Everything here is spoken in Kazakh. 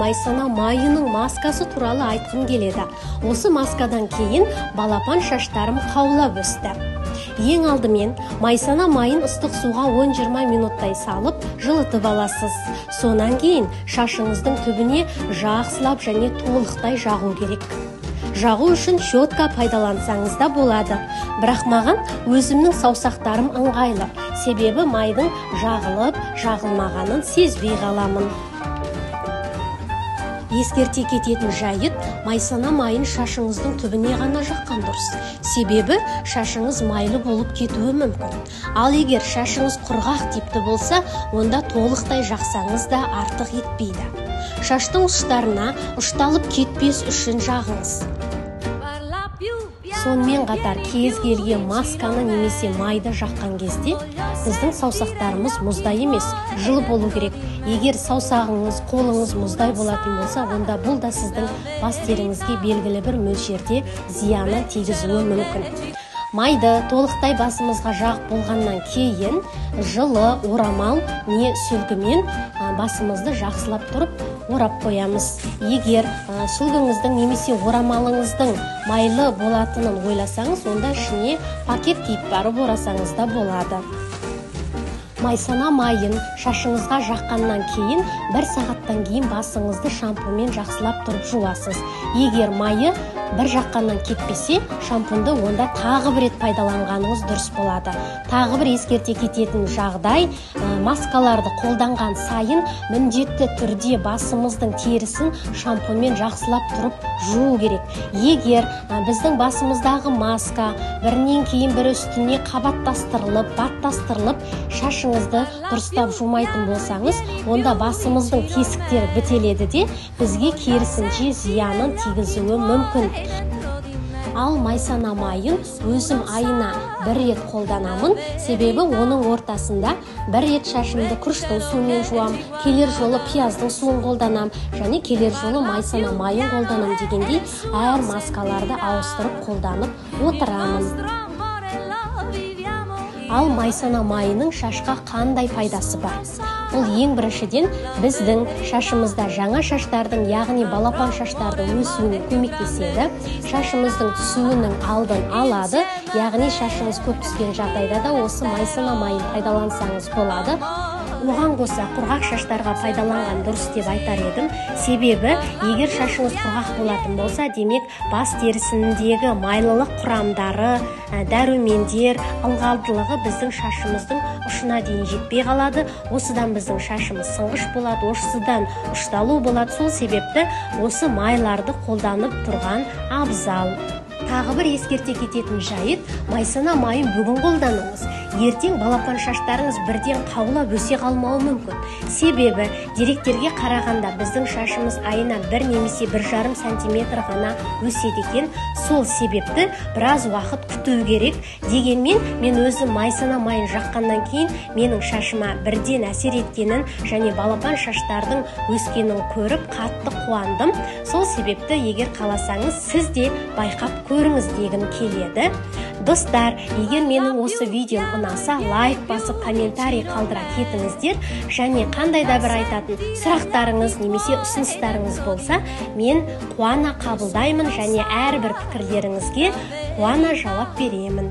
майсана майының маскасы туралы айтқым келеді. Осы маскадан кейін балапан шаштарым қаулап өсті. Ең алдымен майсана майын ыстық суға 10-20 минуттай салып жылытып аласыз. Сонан кейін шашыңыздың түбіне жақсылап және толықтай жағу керек. Жағу үшін щетка пайдалансаңыз да болады. Бірақ маған өзімнің саусақтарым ыңғайлы. Себебі майдың жағылып, жағылмағанын сезбей қаламын. Ескерте кететін жайт, майсана майын шашыңыздың түбіне ғана жаққан дұрыс. Себебі шашыңыз майлы болып кетуі мүмкін. Ал егер шашыңыз құрғақ типті болса, онда толықтай жақсаңыз да артық етпейді. Шаштың ұштарына ұшталып кетпес үшін жағыңыз. Сонымен қатар кез келген масканы немесе майды жаққан кезде біздің саусақтарымыз мұздай емес, жылы болу керек. Егер саусағыңыз, қолыңыз мұздай болатын болса, онда бұл да сіздің бас теріңізге белгілі бір мөлшерде зияны тигізуі мүмкін. Майды толықтай басымызға жағып болғаннан кейін жылы орамал не сүлгімен басымызды жақсылап тұрып орап қоямыз. Егер сүлгіңіздің немесе орамалыңыздың майлы болатынын ойласаңыз, онда ішіне пакет киіп барып орасаңыз да болады. Майсана майын шашыңызға жаққаннан кейін 1 сағаттан кейін басыңызды шампунмен жақсылап тұрып жуасыз. Егер майы бір жаққаннан кетпесе, шампунды онда тағы бір рет пайдаланғаныңыз дұрыс болады. Тағы бір ескерте кететін жағдай, маскаларды қолданған сайын міндетті түрде басымыздың терісін шампунмен жақсылап тұрып жуу керек. Егер біздің басымыздағы маска бірінен кейін бірі үстіне қабаттастырылып, баттастырылып, шашыңызды дұрыстап жумайтын болсаңыз, онда басымыздың тесіктері бітеледі де, бізге керісінше зиянын тигізуі мүмкін. Ал майсана майын өзім айына 1 рет қолданамын, себебі оның ортасында 1 рет шашымды күріштің суымен жуам, келер жолы пияздың суын қолданам, және келер жолы майсана майын қолданам дегендей әр маскаларды ауыстырып қолданып отырамын. Ал майсана майының шашқа қандай пайдасы бар? Ол ең біріншіден біздің шашымызда жаңа шаштардың, яғни балапан шаштардың өсуіне көмектеседі. Шашымыздың түсуінің алдын алады, яғни шашыңыз көп түскен жағдайда да осы майсана майын пайдалансаңыз болады. Оған қоса құрғақ шаштарға пайдаланған дұрыс деп айтар едім. Себебі, егер шашыңыз құрғақ болатын болса, демек бас терісіндегі майлылық құрамдары, дәрумендер, ылғалдылығы біздің шашымыздың ұшына дейін жетпей қалады. Осыдан біздің шашымыз сынғыш болады, осыдан ұшталу болады. Сол себепті осы майларды қолданып тұрған абзал. Тағы бір ескерте кететін жайт, майсана майын бүгін қолданыңыз. Ертең балапан шаштарыңыз бірден қаулап өсе қалмауы мүмкін. Себебі, деректерге қарағанда біздің шашымыз айына 1 немесе 1,5 сантиметр ғана өседі екен. Сол себепті біраз уақыт күту керек. Дегенмен, мен өзім майсана майын жаққаннан кейін менің шашыма бірден әсер еткенін және балапан шаштардың өскенін көріп қатты қуандым. Сол себепті, егер қаласаңыз, сіз де байқап көріңіз дегім келеді. Достар, егер менің осы видеом ұнаса, лайк басып, комментарий қалдыра кетіңіздер, және қандай да бір айтатын сұрақтарыңыз немесе ұсыныстарыңыз болса, мен қуана қабылдаймын және әрбір пікірлеріңізге қуана жауап беремін.